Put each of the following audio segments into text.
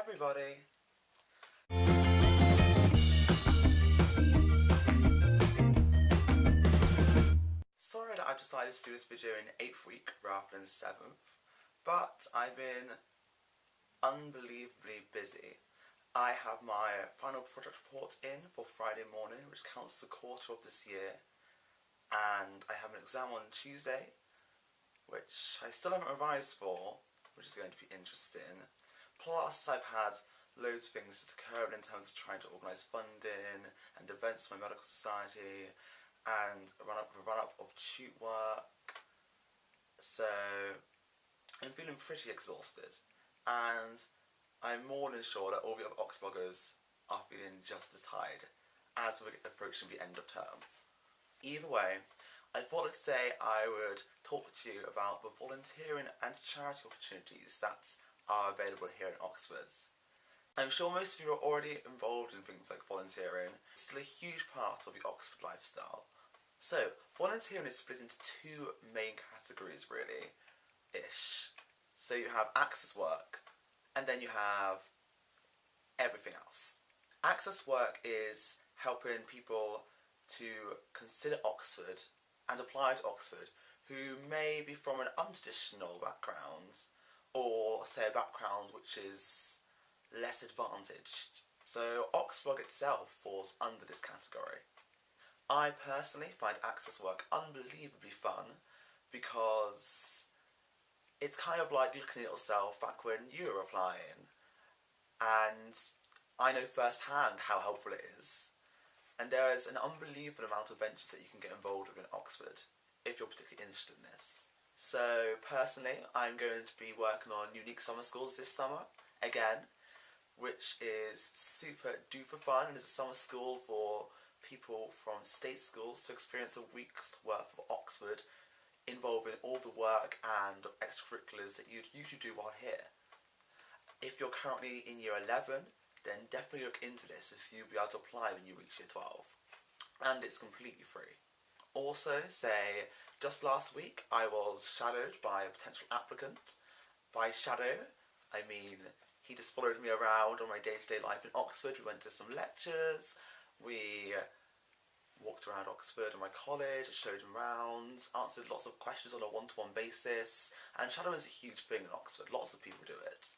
everybody! Sorry that I've decided to do this video in 8th week rather than 7th, but I've been unbelievably busy. I have my final project report in for Friday morning, which counts as a quarter of this year, and I have an exam on Tuesday, which I still haven't revised for, which is going to be interesting. Plus, I've had loads of things to curb in terms of trying to organise funding and events for my medical society, and the run up of tute work. So I'm feeling pretty exhausted, and I'm more than sure that all the other Oxvloggers are feeling just as tired as we're approaching the end of term. Either way, I thought that today I would talk to you about the volunteering and charity opportunities that are available here in Oxford. I'm sure most of you are already involved in things like volunteering. It's still a huge part of the Oxford lifestyle. So, volunteering is split into two main categories really-ish. So you have access work, and then you have everything else. Access work is helping people to consider Oxford and apply to Oxford who may be from an untraditional background, or say a background which is less advantaged. So Oxvlog itself falls under this category. I personally find access work unbelievably fun because it's kind of like looking at yourself back when you were applying, and I know firsthand how helpful it is. And there is an unbelievable amount of ventures that you can get involved with in Oxford if you're particularly interested in this. So personally, I'm going to be working on unique summer schools this summer again, which is super duper fun, and is a summer school for people from state schools to experience a week's worth of Oxford, involving all the work and extracurriculars that you'd usually do while here. If you're currently in year 11, then definitely look into this, as you'll be able to apply when you reach year 12. And it's completely free. Also, just last week I was shadowed by a potential applicant. By shadow, I mean he just followed me around on my day-to-day life in Oxford. We went to some lectures, we walked around Oxford and my college, showed him around, answered lots of questions on a one-to-one basis, and shadowing is a huge thing in Oxford, lots of people do it.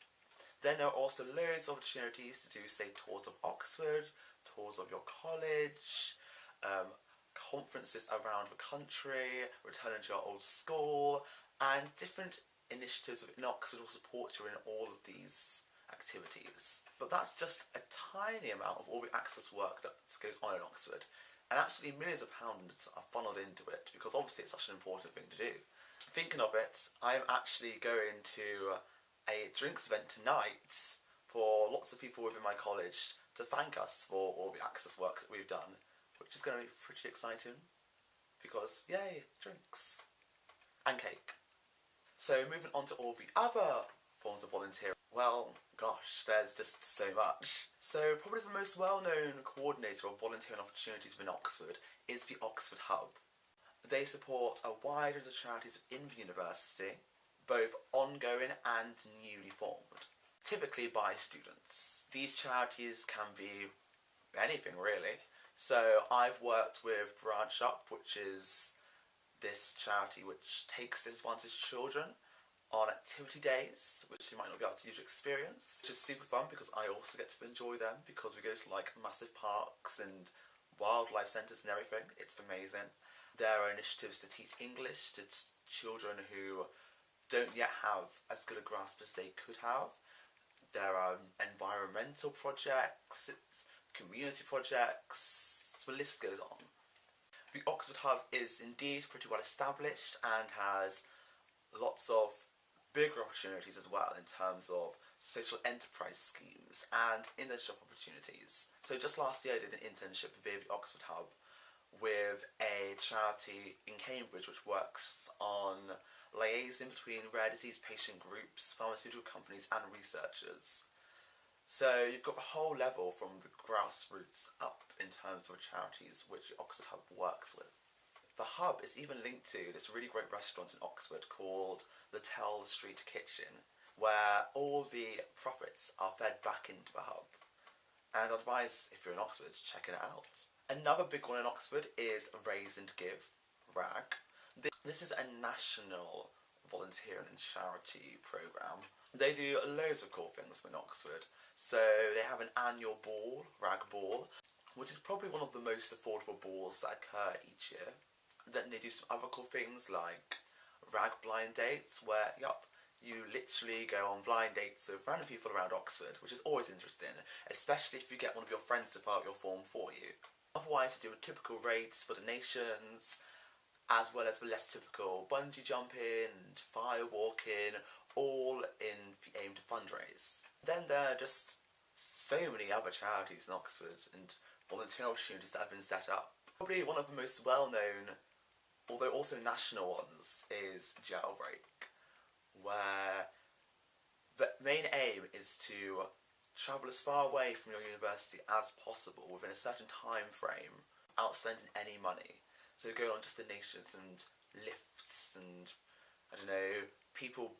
Then there are also loads of opportunities to do, say, tours of Oxford, tours of your college, conferences around the country, returning to your old school, and different initiatives in Oxford will support you in all of these activities. But that's just a tiny amount of all the access work that goes on in Oxford, and absolutely millions of pounds are funneled into it because obviously it's such an important thing to do. Thinking of it, I'm actually going to a drinks event tonight for lots of people within my college to thank us for all the access work that we've done, which is going to be pretty exciting because yay, drinks and cake. So moving on to all the other forms of volunteering, well, gosh, there's just so much. So probably the most well-known coordinator of volunteering opportunities within Oxford is the Oxford Hub. They support a wide range of charities in the university, both ongoing and newly formed, typically by students. These charities can be anything really. So I've worked with Branch Up, which is this charity which takes disadvantaged children on activity days, which you might not be able to usually experience, which is super fun because I also get to enjoy them because we go to like massive parks and wildlife centres and everything. It's amazing. There are initiatives to teach English to children who don't yet have as good a grasp as they could have. There are environmental projects, community projects, the list goes on. The Oxford Hub is indeed pretty well established and has lots of bigger opportunities as well in terms of social enterprise schemes and internship opportunities. So just last year I did an internship via the Oxford Hub with a charity in Cambridge which works on liaising between rare disease patient groups, pharmaceutical companies and researchers. So you've got the whole level from the grassroots up in terms of charities which the Oxford Hub works with. The Hub is even linked to this really great restaurant in Oxford called the Tell Street Kitchen, where all the profits are fed back into the hub. And I'd advise, if you're in Oxford, checking it out. Another big one in Oxford is Raise and Give, RAG. This is a national volunteering and charity programme. They do loads of cool things in Oxford. So they have an annual ball, RAG Ball, which is probably one of the most affordable balls that occur each year. Then they do some other cool things like RAG blind dates, where, you literally go on blind dates with random people around Oxford, which is always interesting, especially if you get one of your friends to fill out your form for you. Otherwise, they do typical rates for donations, as well as the less typical bungee jumping and fire walking, all in the aim to fundraise. Then there are just so many other charities in Oxford and volunteering opportunities that have been set up. Probably one of the most well-known, although also national ones, is Jailbreak, where the main aim is to travel as far away from your university as possible within a certain time frame without spending any money. So go on destinations and lifts and, I don't know, people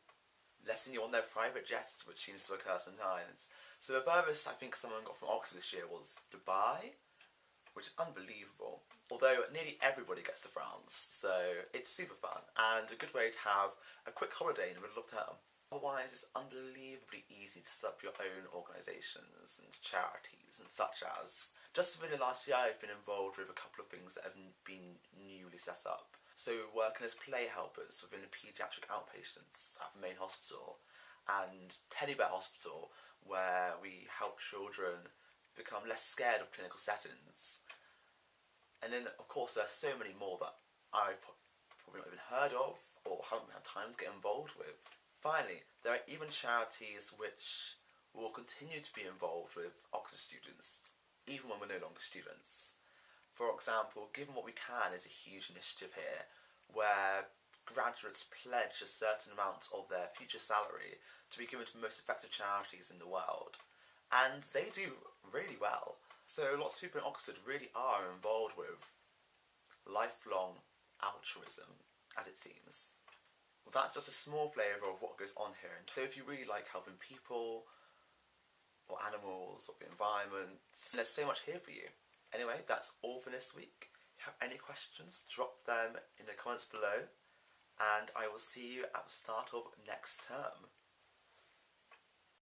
letting you on their private jets, which seems to occur sometimes. So the furthest I think someone got from Oxford this year was Dubai, which is unbelievable. Although nearly everybody gets to France, so it's super fun and a good way to have a quick holiday in the middle of term. Otherwise, it's unbelievably easy to set up your own organisations and charities and such as. Just within the last year, I've been involved with a couple of things that have been newly set up. So working as play helpers within the paediatric outpatients at the main hospital, and Teddy Bear Hospital, where we help children become less scared of clinical settings. And then, of course, there are so many more that I've probably not even heard of or haven't had time to get involved with. Finally, there are even charities which will continue to be involved with Oxford students, even when we're no longer students. For example, Given What We Can is a huge initiative here, where graduates pledge a certain amount of their future salary to be given to the most effective charities in the world. And they do really well. So lots of people in Oxford really are involved with lifelong altruism, as it seems. Well, that's just a small flavour of what goes on here. And so if you really like helping people, or animals, or the environment, there's so much here for you. Anyway, that's all for this week. If you have any questions, drop them in the comments below, and I will see you at the start of next term.